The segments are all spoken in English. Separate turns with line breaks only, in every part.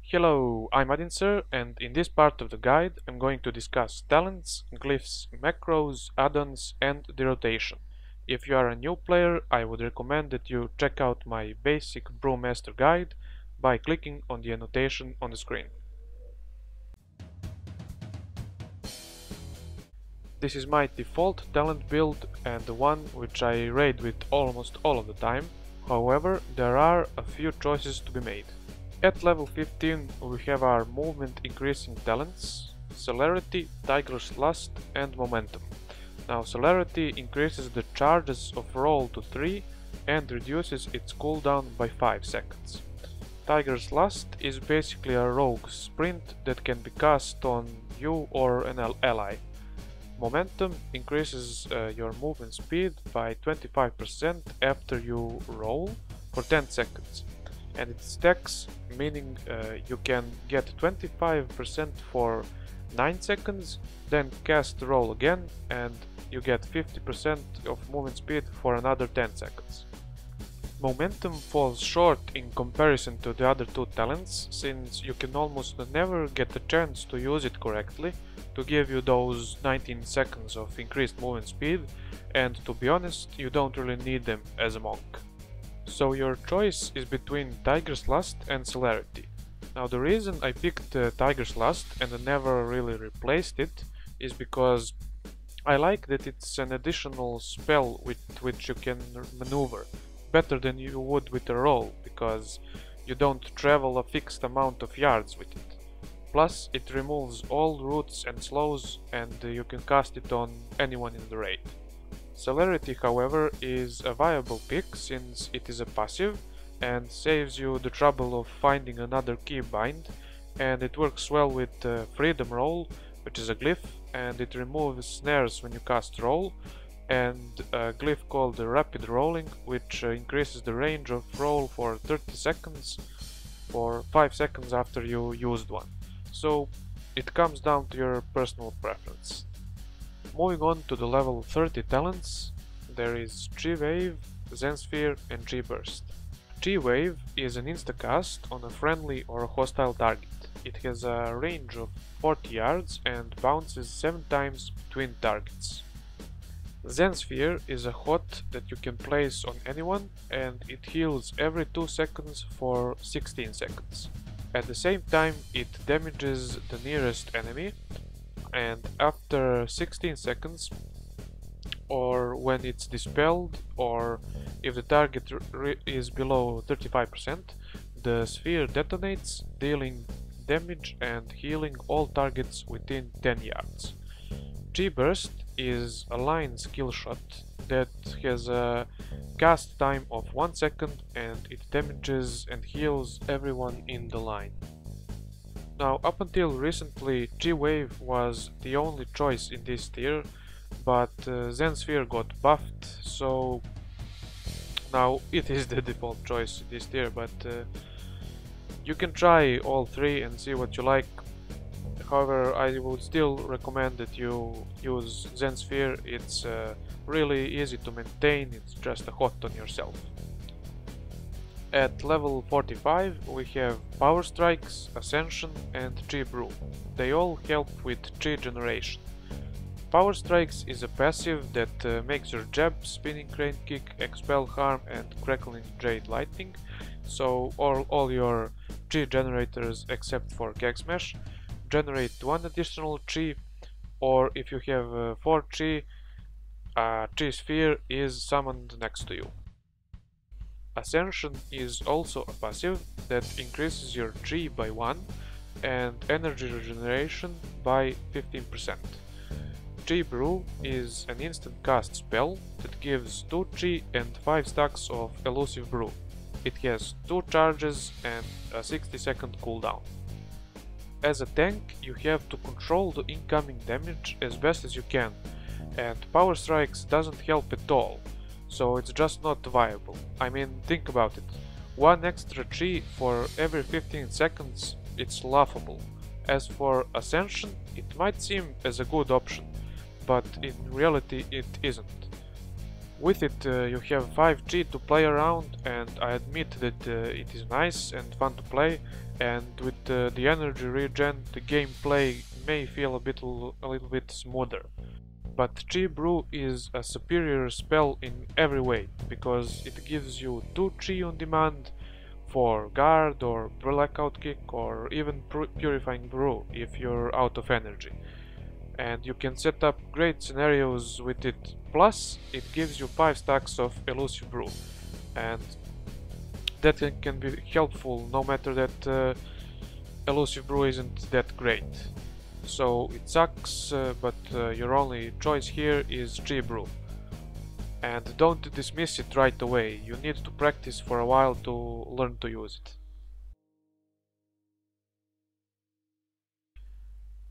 Hello, I'm Addons, and in this part of the guide I'm going to discuss talents, glyphs, macros, add-ons, and the rotation. If you are a new player, I would recommend that you check out my basic Brewmaster guide by clicking on the annotation on the screen. This is my default talent build and the one which I raid with almost all of the time. However, there are a few choices to be made. At level 15 we have our movement increasing talents, celerity, tiger's lust, and momentum. Now celerity increases the charges of roll to 3 and reduces its cooldown by 5 seconds. Tiger's lust is basically a rogue sprint that can be cast on you or an ally. Momentum increases your movement speed by 25% after you roll for 10 seconds. And it stacks, meaning you can get 25% for 9 seconds, then cast roll again and you get 50% of movement speed for another 10 seconds. Momentum falls short in comparison to the other two talents, since you can almost never get a chance to use it correctly to give you those 19 seconds of increased movement speed, and to be honest, you don't really need them as a monk. So your choice is between Tiger's Lust and Celerity. Now the reason I picked Tiger's Lust and I never really replaced it is because I like that it's an additional spell with which you can maneuver better than you would with a roll, because you don't travel a fixed amount of yards with it. Plus it removes all roots and slows and you can cast it on anyone in the raid. Celerity, however, is a viable pick since it is a passive and saves you the trouble of finding another keybind, and it works well with Freedom Roll, which is a glyph, and it removes snares when you cast roll, and a glyph called Rapid Rolling, which increases the range of roll for 30 seconds for 5 seconds after you used one. So it comes down to your personal preference. Moving on to the level 30 talents, there is Chi Wave, Zen Sphere, and Chi Burst. Chi Wave is an instacast on a friendly or a hostile target. It has a range of 40 yards and bounces 7 times between targets. Zen Sphere is a hot that you can place on anyone and it heals every 2 seconds for 16 seconds. At the same time it damages the nearest enemy, and after 16 seconds, or when it's dispelled, or if the target is below 35%, the sphere detonates, dealing damage and healing all targets within 10 yards. Chi Burst is a line skill shot that has a cast time of 1 second and it damages and heals everyone in the line. Now, up until recently, Chi Wave was the only choice in this tier, but Zen Sphere got buffed, so now it is the default choice in this tier, but you can try all three and see what you like. However, I would still recommend that you use Zen Sphere. It's really easy to maintain, it's just a hot on yourself. At level 45 we have Power Strikes, Ascension, and Chi Brew. They all help with Chi generation. Power Strikes is a passive that makes your jab, spinning crane kick, expel harm, and crackling jade lightning, so all your Chi generators except for Gag Smash generate 1 additional Chi, or if you have 4 Chi, a Chi Sphere is summoned next to you. Ascension is also a passive that increases your Chi by 1 and energy regeneration by 15%. Chi Brew is an instant cast spell that gives 2 Chi and 5 stacks of elusive brew. It has 2 charges and a 60-second cooldown. As a tank, you have to control the incoming damage as best as you can, and Power Strikes doesn't help at all. So it's just not viable. I mean, think about it. 1 extra Chi for every 15 seconds, it's laughable. As for Ascension, it might seem as a good option, but in reality it isn't. With it you have 5G to play around, and I admit that it is nice and fun to play, and with the energy regen the gameplay may feel a little bit smoother. But Chi Brew is a superior spell in every way, because it gives you 2 Chi on demand for guard or blackout kick or even purifying brew if you're out of energy. And you can set up great scenarios with it. Plus, it gives you 5 stacks of elusive brew, and that can be helpful no matter that elusive brew isn't that great. So it sucks, but your only choice here is Chi Brew. And don't dismiss it right away, you need to practice for a while to learn to use it.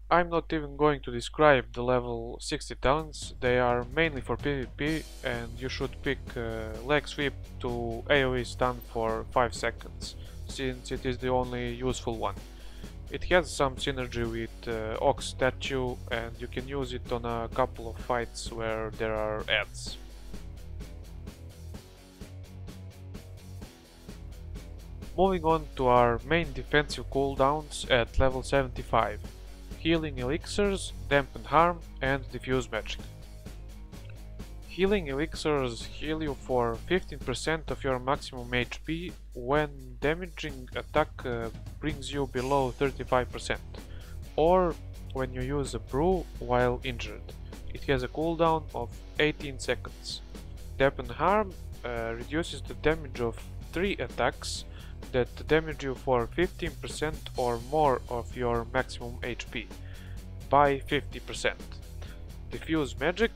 I'm not even going to describe the level 60 talents, they are mainly for PvP, and you should pick leg sweep to AoE stun for 5 seconds, since it is the only useful one. It has some synergy with Taunt Statue, and you can use it on a couple of fights where there are Addons. Moving on to our main defensive cooldowns at level 75. Healing Elixirs, Dampen Harm, and Diffuse Magic. Healing Elixirs heal you for 15% of your maximum HP when damaging attack brings you below 35%, or when you use a brew while injured. It has a cooldown of 18 seconds. Dampen Harm reduces the damage of 3 attacks that damage you for 15% or more of your maximum HP by 50%. Diffuse Magic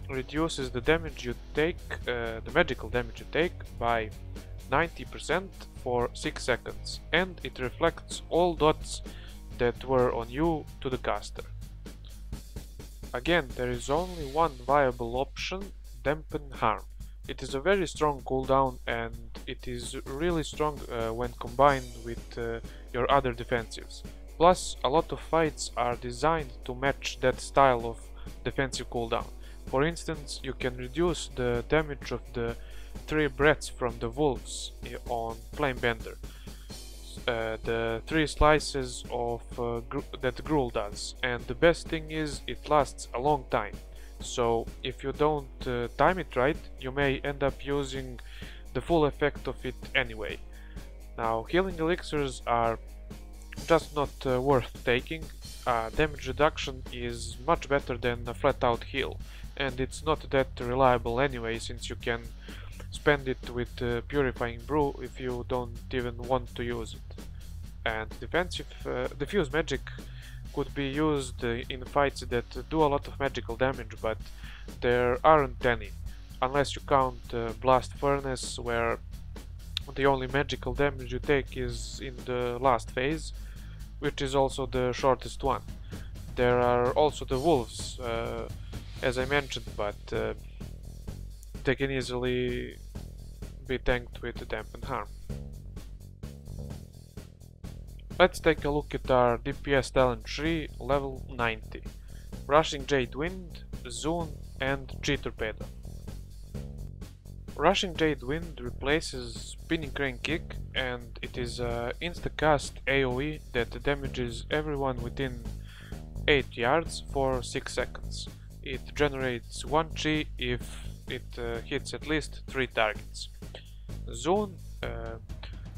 reduces the damage you take, the magical damage you take, by 90% for 6 seconds, and it reflects all dots that were on you to the caster. Again, there is only one viable option, Dampen Harm. It is a very strong cooldown, and it is really strong when combined with your other defensives. Plus, a lot of fights are designed to match that style of defensive cooldown. For instance, you can reduce the damage of the 3 breaths from the wolves on Flamebender, the 3 slices of that Gruul does, and the best thing is it lasts a long time. So if you don't time it right, you may end up using the full effect of it anyway. Now, healing elixirs are just not worth taking. Damage reduction is much better than a flat out heal, and it's not that reliable anyway, since you can spend it with Purifying Brew if you don't even want to use it. And diffuse magic could be used in fights that do a lot of magical damage, but there aren't any, unless you count Blast Furnace, where the only magical damage you take is in the last phase, which is also the shortest one. There are also the wolves, as I mentioned, but they can easily be tanked with Dampen Harm. Let's take a look at our DPS talent tree, level 90. Rushing Jade Wind, Xuen, and Chi Torpedo. Rushing Jade Wind replaces Spinning Crane Kick, and it is a insta-cast AoE that damages everyone within 8 yards for 6 seconds. It generates 1 Chi if it hits at least 3 targets. Xuen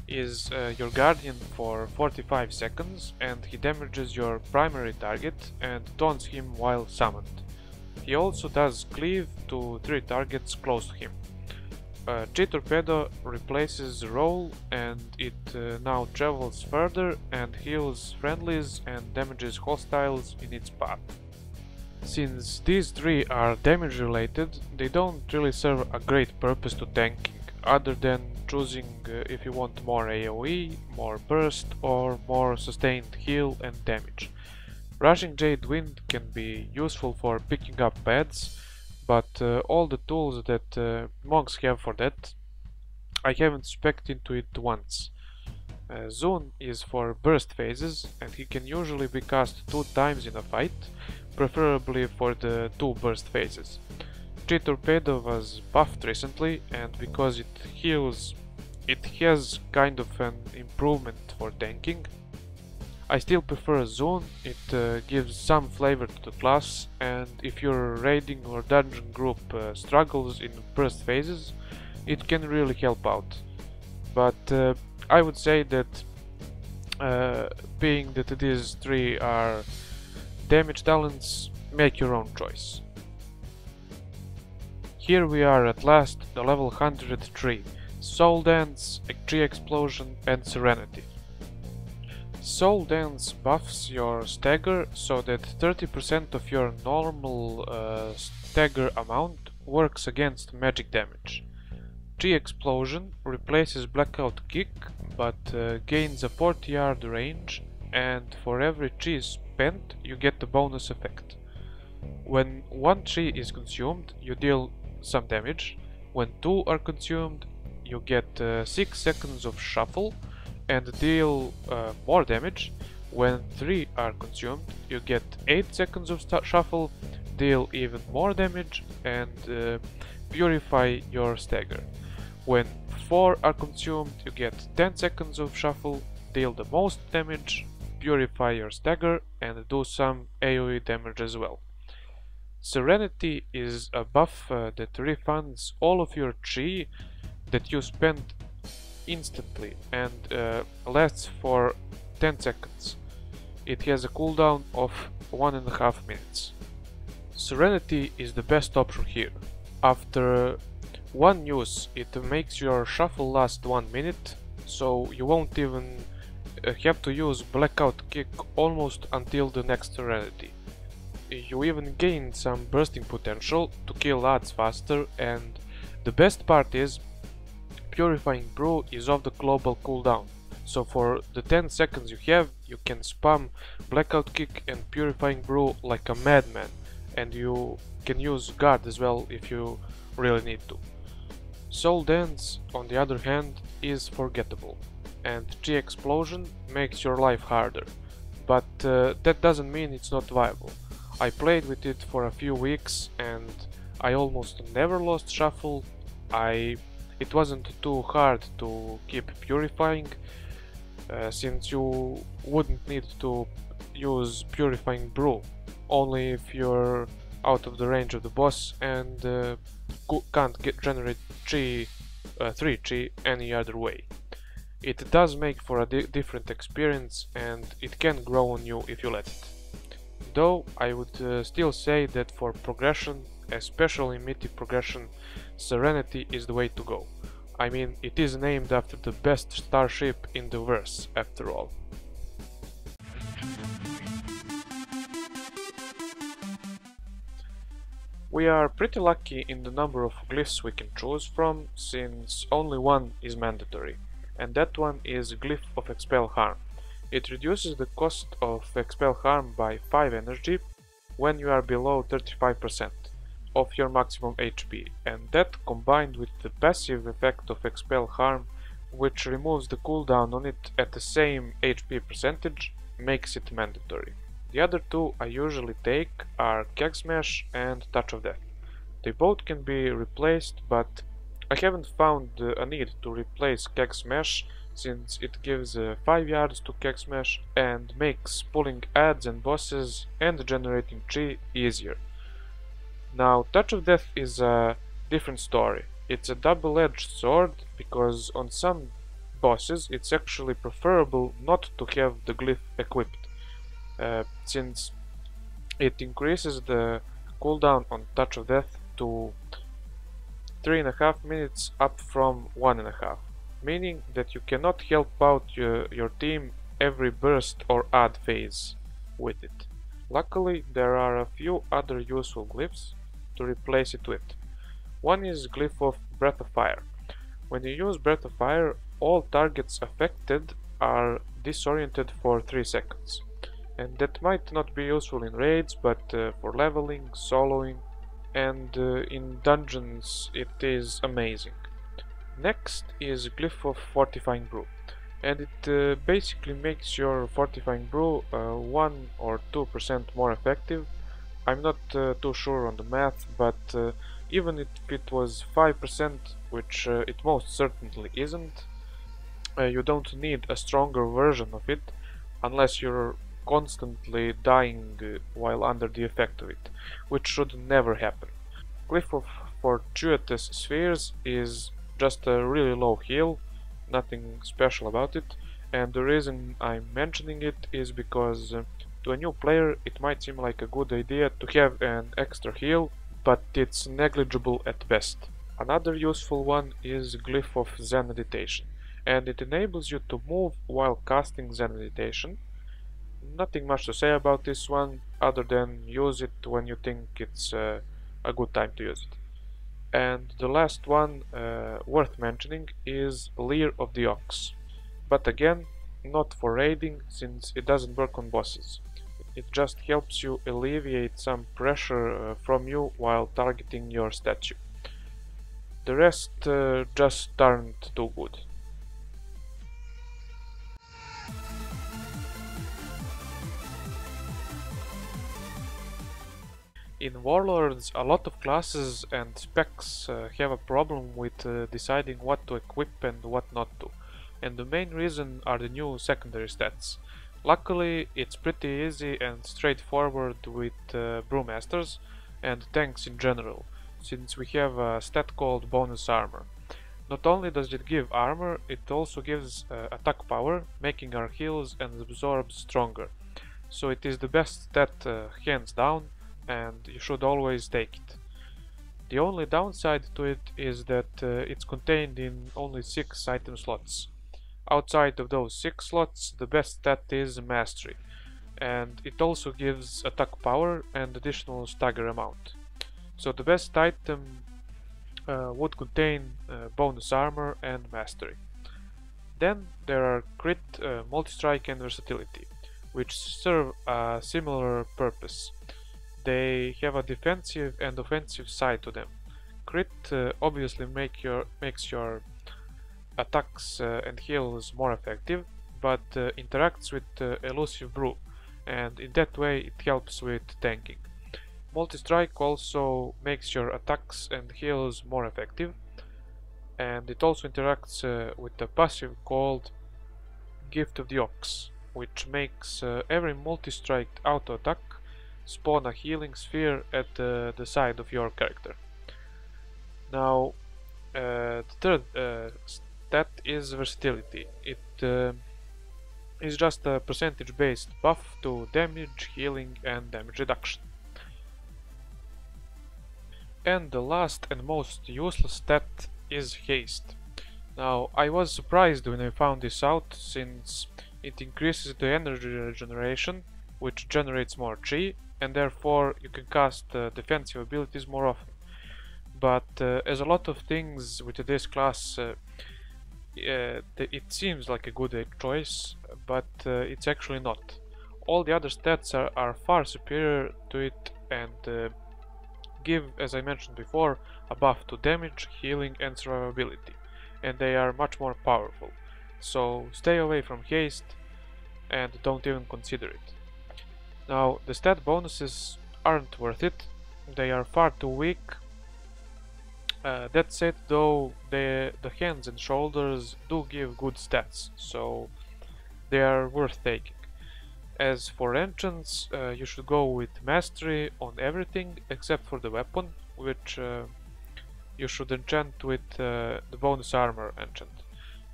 is your guardian for 45 seconds, and he damages your primary target and taunts him while summoned. He also does cleave to 3 targets close to him. Chi Torpedo replaces Roll, and it now travels further and heals friendlies and damages hostiles in its path. Since these 3 are damage related, they don't really serve a great purpose to tanking, other than choosing if you want more AoE, more burst, or more sustained heal and damage. Rushing Jade Wind can be useful for picking up pads, but all the tools that monks have for that, I haven't specced into it once. Xuen is for burst phases, and he can usually be cast 2 times in a fight, preferably for the 2 burst phases. Chi Torpedo was buffed recently, and because it heals, it has kind of an improvement for tanking, I still prefer Xuen. It gives some flavor to the class, and if your raiding or dungeon group struggles in burst phases, it can really help out. But I would say that being that these three are damage talents, make your own choice. Here we are at last, the level 100 tree: Soul Dance, Tree Explosion and Serenity. Soul Dance buffs your stagger so that 30% of your normal stagger amount works against magic damage. Tree Explosion replaces Blackout Kick, but gains a 40-yard range, and for every tree spent you get a bonus effect. When one tree is consumed, you deal some damage. When two are consumed, you get 6 seconds of shuffle and deal more damage. When 3 are consumed, you get 8 seconds of shuffle, deal even more damage, and purify your stagger. When 4 are consumed, you get 10 seconds of shuffle, deal the most damage, purify your stagger, and do some AoE damage as well. Serenity is a buff that refunds all of your chi that you spend instantly and lasts for 10 seconds. It has a cooldown of 1.5 minutes. Serenity is the best option here. After one use, it makes your shuffle last 1 minute, so you won't even have to use Blackout Kick almost until the next Serenity. You even gain some bursting potential to kill adds faster, and the best part is Purifying Brew is off the global cooldown, so for the 10 seconds you have, you can spam Blackout Kick and Purifying Brew like a madman, and you can use guard as well if you really need to. Soul Dance, on the other hand, is forgettable, and Tree Explosion makes your life harder, but that doesn't mean it's not viable. I played with it for a few weeks and I almost never lost shuffle. It wasn't too hard to keep purifying, since you wouldn't need to use Purifying Brew, only if you're out of the range of the boss and can't generate 3 chi any other way. It does make for a different experience, and it can grow on you if you let it. Though I would still say that for progression, especially mythic progression, Serenity is the way to go. I mean, it is named after the best starship in the verse, after all. We are pretty lucky in the number of glyphs we can choose from, since only one is mandatory, and that one is Glyph of Expel Harm. It reduces the cost of Expel Harm by 5 energy when you are below 35% of your maximum HP, and that combined with the passive effect of Expel Harm, which removes the cooldown on it at the same HP percentage, makes it mandatory. The other two I usually take are Keg Smash and Touch of Death. They both can be replaced, but I haven't found a need to replace Keg Smash, since it gives 5 yards to Keg Smash and makes pulling adds and bosses and generating chi easier. Now, Touch of Death is a different story. It's a double-edged sword, because on some bosses it's actually preferable not to have the glyph equipped, since it increases the cooldown on Touch of Death to 3.5 minutes up from 1.5, meaning that you cannot help out your team every burst or add phase with it. Luckily, there are a few other useful glyphs to replace it with. One is Glyph of Breath of Fire. When you use Breath of Fire, all targets affected are disoriented for 3 seconds. And that might not be useful in raids, but for leveling, soloing, and in dungeons it is amazing. Next is Glyph of Fortifying Brew, and it basically makes your Fortifying Brew 1 or 2% more effective. I'm not too sure on the math, but even if it was 5%, which it most certainly isn't, you don't need a stronger version of it, unless you're constantly dying while under the effect of it, which should never happen. Glyph of Fortuitous Spheres is just a really low heal, nothing special about it, and the reason I'm mentioning it is because to a new player it might seem like a good idea to have an extra heal, but it's negligible at best. Another useful one is Glyph of Zen Meditation, and it enables you to move while casting Zen Meditation. Nothing much to say about this one, other than use it when you think it's a good time to use it. And the last one worth mentioning is Leer of the Ox, but again, not for raiding, since it doesn't work on bosses. It just helps you alleviate some pressure from you while targeting your statue. The rest just aren't too good. In Warlords, a lot of classes and specs have a problem with deciding what to equip and what not to, and the main reason are the new secondary stats. Luckily, it's pretty easy and straightforward with Brewmasters and tanks in general, since we have a stat called bonus armor. Not only does it give armor, it also gives attack power, making our heals and absorbs stronger. So it is the best stat hands down, and you should always take it. The only downside to it is that it's contained in only 6 item slots. Outside of those 6 slots, the best stat is Mastery, and it also gives attack power and additional stagger amount. So the best item would contain bonus armor and Mastery. Then there are Crit, Multi-Strike and Versatility, which serve a similar purpose. They have a defensive and offensive side to them. Crit obviously makes your attacks and heals more effective, but interacts with Elusive Brew, and in that way it helps with tanking. Multi-Strike also makes your attacks and heals more effective, and it also interacts with a passive called Gift of the Ox, which makes every multi-strike auto attack spawn a healing sphere at the side of your character. Now, the third stat is Versatility. It is just a percentage based buff to damage, healing and damage reduction. And the last and most useless stat is Haste. Now, I was surprised when I found this out, since it increases the energy regeneration, which generates more chi, and therefore you can cast defensive abilities more often. But as a lot of things with this class, it seems like a good choice, but it's actually not. All the other stats are far superior to it and give, as I mentioned before, a buff to damage, healing and survivability, and they are much more powerful. So stay away from Haste and don't even consider it. Now, the stat bonuses aren't worth it, they are far too weak. That said though, the hands and shoulders do give good stats, so they are worth taking. As for enchants, you should go with Mastery on everything except for the weapon, which you should enchant with the bonus armor enchant.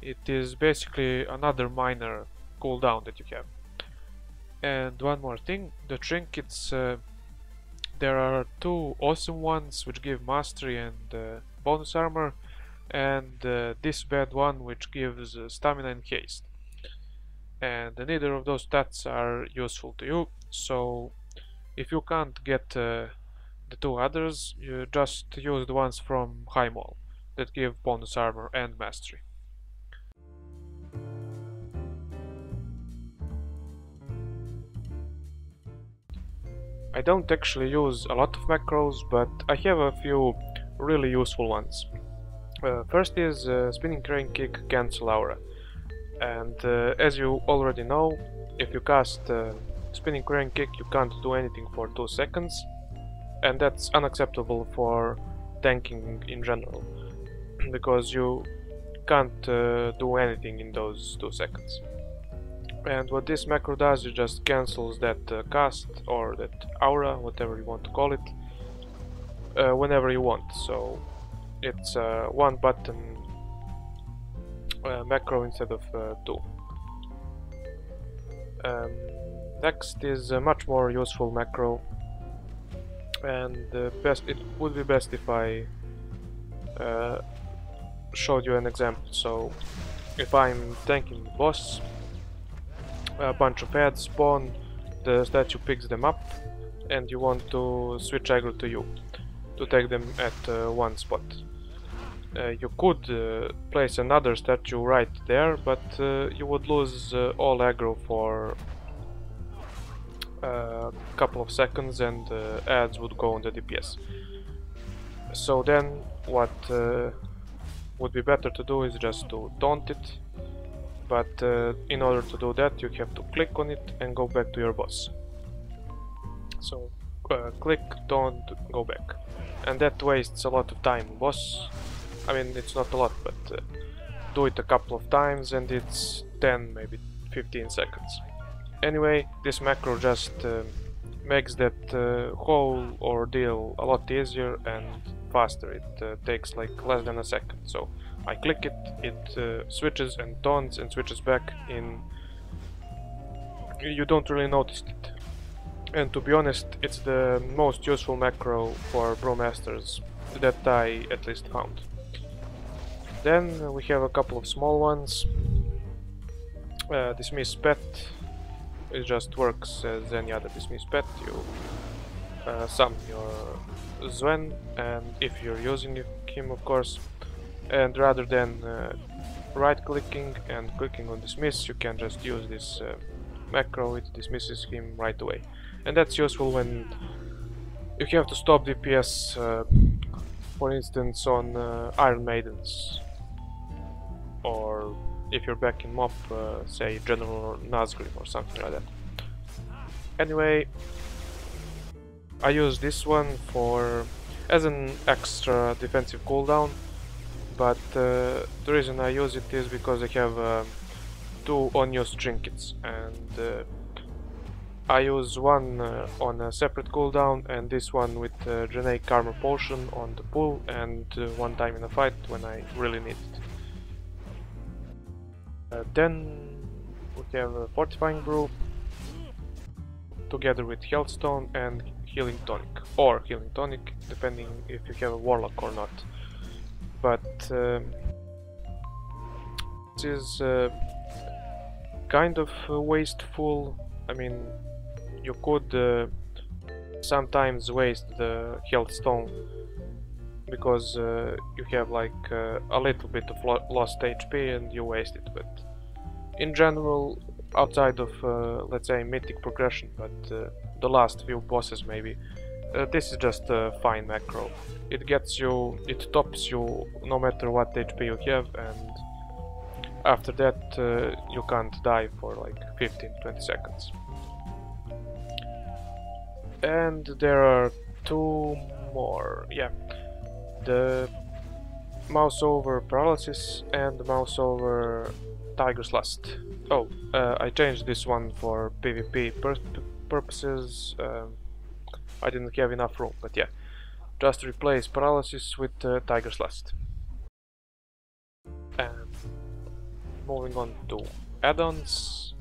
It is basically another minor cooldown that you have. And one more thing, the trinkets, there are 2 awesome ones which give Mastery and bonus armor, and this bad one which gives stamina and haste. And neither of those stats are useful to you, so if you can't get the 2 others, you just use the ones from High Mall that give bonus armor and Mastery. I don't actually use a lot of macros, but I have a few really useful ones. First is Spinning Crane Kick Cancelaura, and as you already know, if you cast Spinning Crane Kick you can't do anything for 2 seconds, and that's unacceptable for tanking in general, because you can't do anything in those 2 seconds. And what this macro does, it just cancels that cast or that aura, whatever you want to call it, whenever you want. So it's one button macro instead of two. Next is a much more useful macro, and it would be best if I showed you an example. So if I'm tanking the boss, a bunch of ads spawn, the statue picks them up, and you want to switch aggro to you to take them at one spot. You could place another statue right there, but you would lose all aggro for a couple of seconds, and ads would go on the DPS. So then what would be better to do is just to taunt it, but in order to do that you have to click on it and go back to your boss. So click, taunt, go back, and that wastes a lot of time. Boss, I mean, it's not a lot, but do it a couple of times and it's 10, maybe 15 seconds. Anyway, this macro just makes that whole ordeal a lot easier and faster. It takes like less than a second. So I click it, it switches and taunts and switches back in. You don't really notice it. And to be honest, it's the most useful macro for Brewmasters that I at least found. Then we have a couple of small ones. Dismiss pet. It just works as any other dismiss pet. You summon your Xuen, and if you're using him, of course, and rather than right clicking and clicking on dismiss, you can just use this macro. It dismisses him right away, and that's useful when you have to stop DPS, for instance on Iron Maidens, or if you're back in MOP, say General Nazgrim or something like that. Anyway, I use this one as an extra defensive cooldown, but the reason I use it is because I have two unused trinkets, and I use one on a separate cooldown and this one with Generic Armor Potion on the pool, and one time in a fight when I really need it. Then we have Fortifying Brew together with Healthstone and Healing Tonic, or Healing Tonic, depending if you have a Warlock or not. But this is kind of wasteful. I mean, you could sometimes waste the Healthstone because you have like a little bit of lost HP and you waste it, but in general, outside of let's say mythic progression, but the last few bosses maybe, this is just a fine macro. It gets you, it tops you no matter what HP you have, and after that you can't die for like 15-20 seconds. And there are two more, yeah. The mouse over paralysis and the mouse over Tiger's Lust. Oh, I changed this one for PvP purposes. I didn't have enough room, but yeah, just replace paralysis with Tiger's Lust. And moving on to add-ons.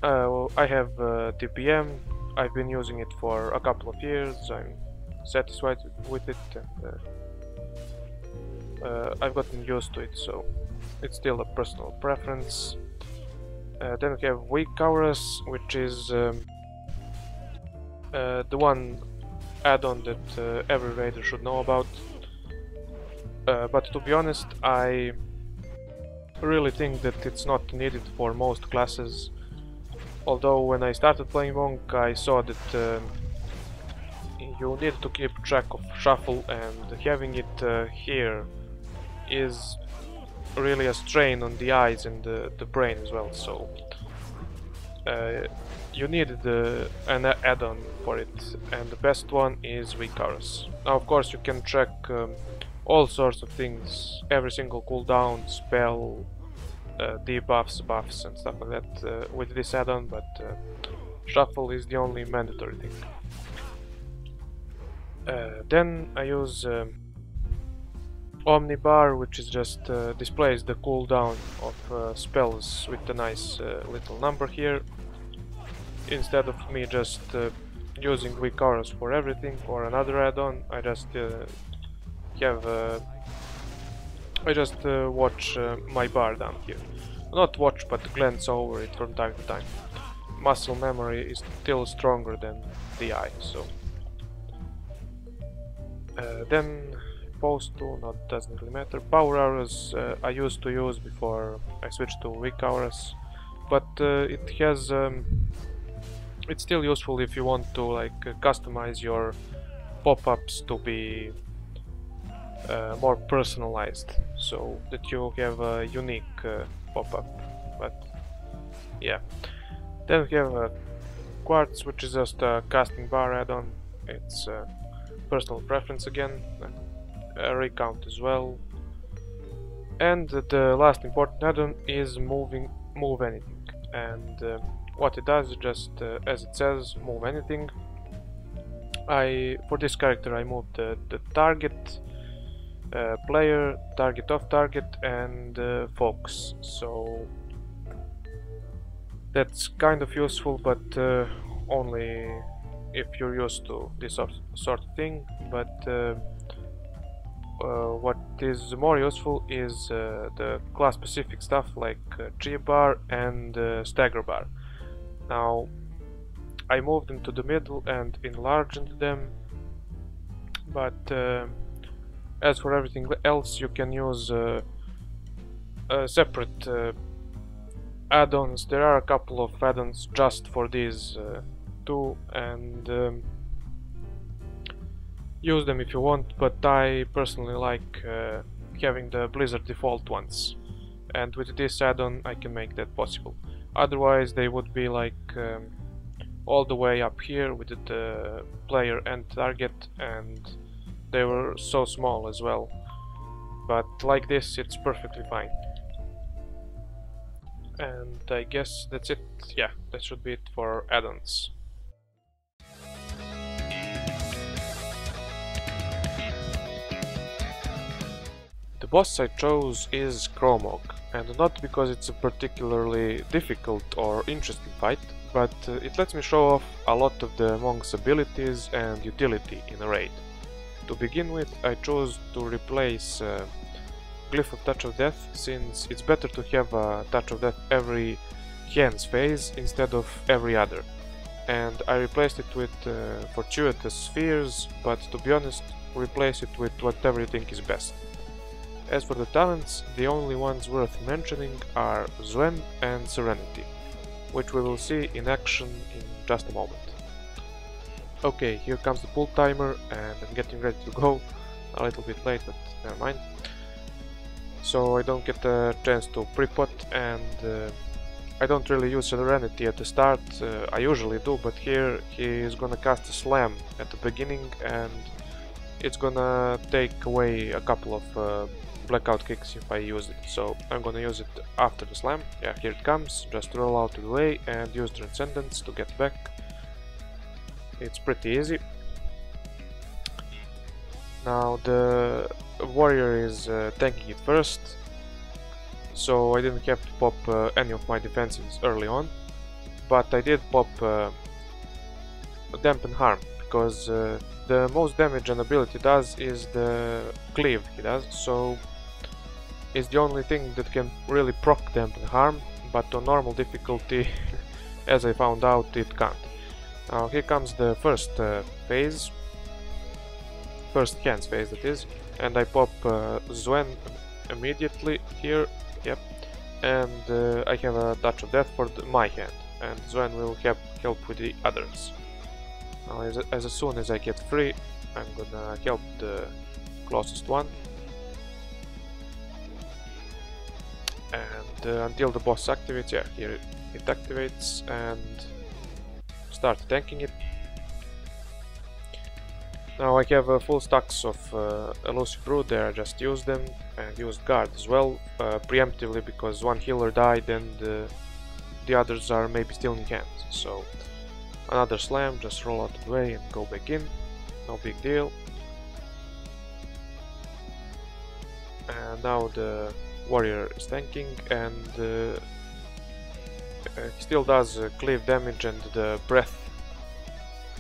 I have TPM. I've been using it for a couple of years. I'm satisfied with it, and I've gotten used to it, so it's still a personal preference. Then we have weak auras, which is the one add-on that every raider should know about. But to be honest, I really think that it's not needed for most classes. Although when I started playing Monk, I saw that you need to keep track of shuffle, and having it here is really a strain on the eyes and the brain as well, so you needed an add-on for it, and the best one is weak auras. Now of course you can track all sorts of things, every single cooldown, spell, debuffs, buffs and stuff like that with this add-on, but shuffle is the only mandatory thing. Then I use Omnibar, which is just displays the cooldown of spells with a nice little number here, instead of me just using weak auras for everything or another add-on. I just watch my bar down here. Not watch, but glance over it from time to time. Muscle memory is still stronger than the eye, so. Then post to, doesn't really matter. Power auras I used to use before I switched to weak auras, but it's still useful if you want to like customize your pop-ups to be more personalized, so that you have a unique pop-up. But yeah, then we have Quartz, which is just a casting bar add-on. It's personal preference again, recount as well. And the last important add-on is move anything, and what it does is just, as it says, move anything. For this character I moved the target, player, target off target, and focus, so that's kind of useful, but only if you're used to this sort of thing. But what is more useful is the class specific stuff like G bar and Stagger Bar. Now I moved them to the middle and enlarged them, but as for everything else, you can use separate add-ons. There are a couple of add-ons just for these two, and use them if you want, but I personally like having the Blizzard default ones, and with this add-on I can make that possible. Otherwise they would be like all the way up here with the player and target, and they were so small as well, but like this it's perfectly fine. And I guess that's it. Yeah, that should be it for add-ons. The boss I chose is Kromog, and not because it's a particularly difficult or interesting fight, but it lets me show off a lot of the monk's abilities and utility in a raid. To begin with, I chose to replace Glyph of Touch of Death, since it's better to have a Touch of Death every Xen's phase instead of every other. And I replaced it with Fortuitous Spheres, but to be honest, replace it with whatever you think is best. As for the talents, the only ones worth mentioning are Xuen and Serenity, which we will see in action in just a moment. Okay, here comes the pull timer, and I'm getting ready to go. A little bit late, but never mind. So I don't get a chance to pre-pot, and I don't really use Serenity at the start. I usually do, but here he is gonna cast a slam at the beginning, and it's gonna take away a couple of blackout kicks if I use it. So I'm gonna use it after the slam. Yeah, here it comes. Just roll out of the way and use Transcendence to get back. It's pretty easy. Now the warrior is tanking it first, so I didn't have to pop any of my defenses early on, but I did pop Dampen Harm, because the most damage an ability does is the cleave he does, so it's the only thing that can really proc Dampen Harm, but on normal difficulty, as I found out, it can't. Now here comes the first phase, first Xen's phase that is, and I pop Xuen immediately here, yep, and I have a Touch of Death for my hand, and Xuen will help with the others. Now as soon as I get free, I'm gonna help the closest one, and until the boss activates. Yeah, here it activates, and start tanking it. Now I have full stacks of elusive brew there. I just used them and used guard as well preemptively, because one healer died and the others are maybe still in hand. So another slam, just roll out of the way and go back in, no big deal. And now the warrior is tanking, and he still does cleave damage and the breath,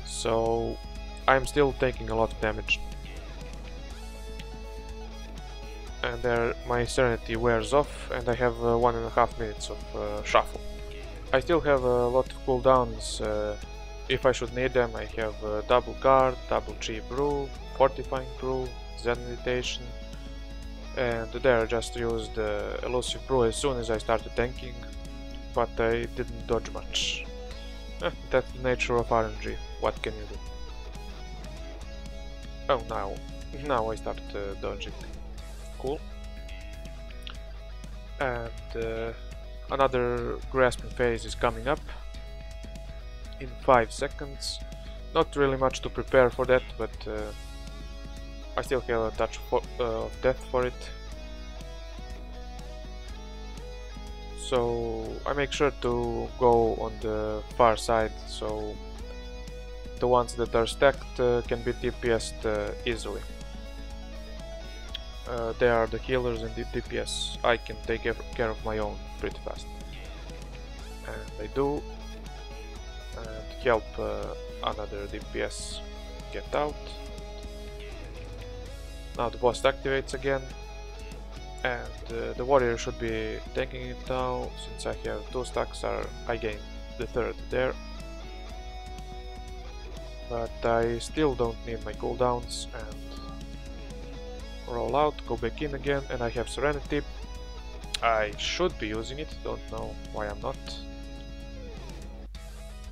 so I'm still taking a lot of damage. And there my serenity wears off and I have 1.5 minutes of shuffle. I still have a lot of cooldowns. If I should need them, I have double guard, double G brew, fortifying brew, Zen meditation, and there I just used elusive brew as soon as I started tanking, but I didn't dodge much. That's the nature of RNG, what can you do? Oh, now I start dodging. Cool. And another grasping phase is coming up in 5 seconds. Not really much to prepare for that, but I still have a touch of death for it. So I make sure to go on the far side, so the ones that are stacked can be DPS'd easily. They are the healers and the DPS. I can take care of my own pretty fast. And I do. And help another DPS get out. Now the boss activates again. And the warrior should be tanking it now. Since I have 2 stacks, I gain the 3rd there. But I still don't need my cooldowns, and roll out, go back in again, and I have serenity. I should be using it, don't know why I'm not.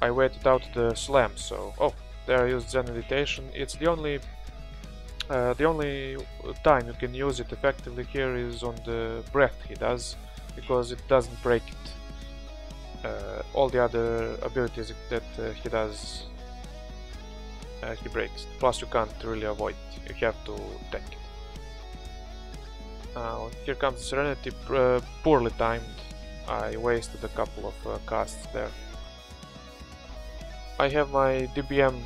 I waited out the slam, so there I used Zen meditation. It's the only time you can use it effectively here is on the breath he does, because it doesn't break it. All the other abilities that he does, he breaks. Plus you can't really avoid it, you have to tank it. Now here comes the serenity, poorly timed. I wasted a couple of casts there. I have my DBM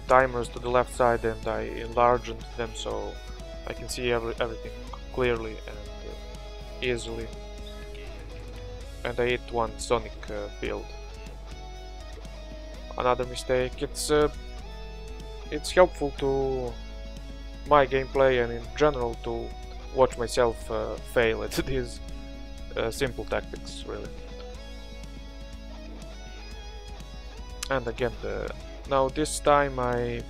timers to the left side, and I enlarged them so I can see everything clearly and easily. And I hit one Sonic build. Another mistake. It's helpful to my gameplay and in general to watch myself fail at these simple tactics, really. And again, now this time I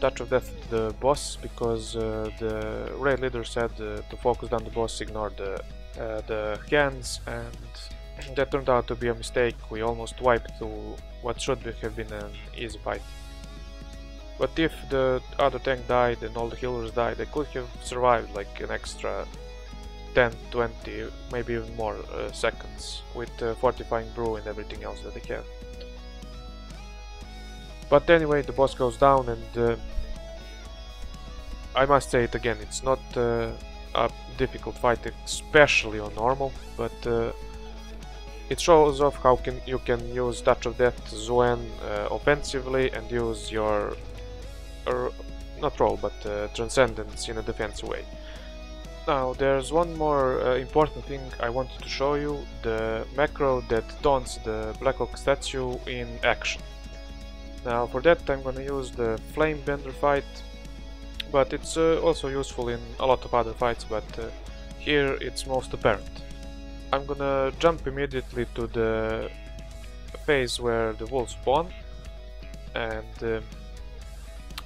touch of death the boss, because the raid leader said to focus down the boss, ignore the hands, and that turned out to be a mistake. We almost wiped to what should have been an easy fight. But if the other tank died and all the healers died, I could have survived like an extra 10, 20, maybe even more seconds with Fortifying Brew and everything else that I have. But anyway, the boss goes down, and I must say it again, it's not a difficult fight, especially on normal, but it shows off how you can use Touch of Death Xuen offensively and use your not roll, but Transcendence in a defensive way. Now there's one more important thing I wanted to show you, the macro that taunts the Blackhawk statue in action. Now for that I'm gonna use the Flame Bender fight, but it's also useful in a lot of other fights, but here it's most apparent. I'm gonna jump immediately to the phase where the wolves spawn, and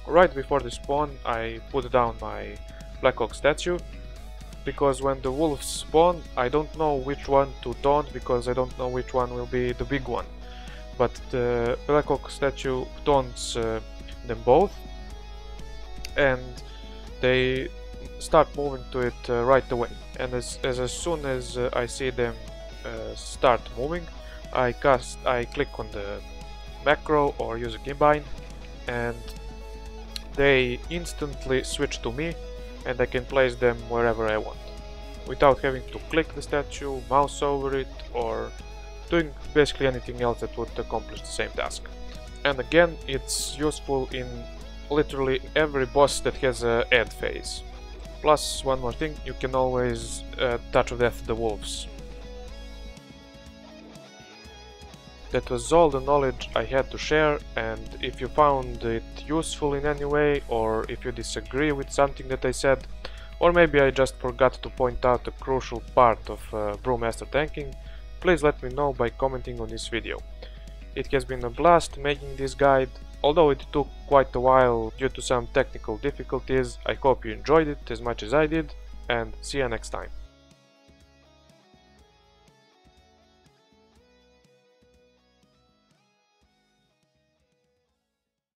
right before they spawn I put down my Blackhawk statue, because when the wolves spawn I don't know which one to taunt, because I don't know which one will be the big one. But the Blackhawk statue taunts them both, and they start moving to it right away. And as soon as I see them start moving, I click on the macro or use a Combine, and they instantly switch to me, and I can place them wherever I want, without having to click the statue, mouse over it, or doing basically anything else that would accomplish the same task. And again, it's useful in literally every boss that has a add phase. Plus, one more thing, you can always touch of death the wolves. That was all the knowledge I had to share, and if you found it useful in any way, or if you disagree with something that I said, or maybe I just forgot to point out a crucial part of Brewmaster tanking, please let me know by commenting on this video. It has been a blast making this guide, although it took quite a while due to some technical difficulties. I hope you enjoyed it as much as I did, and see you next time.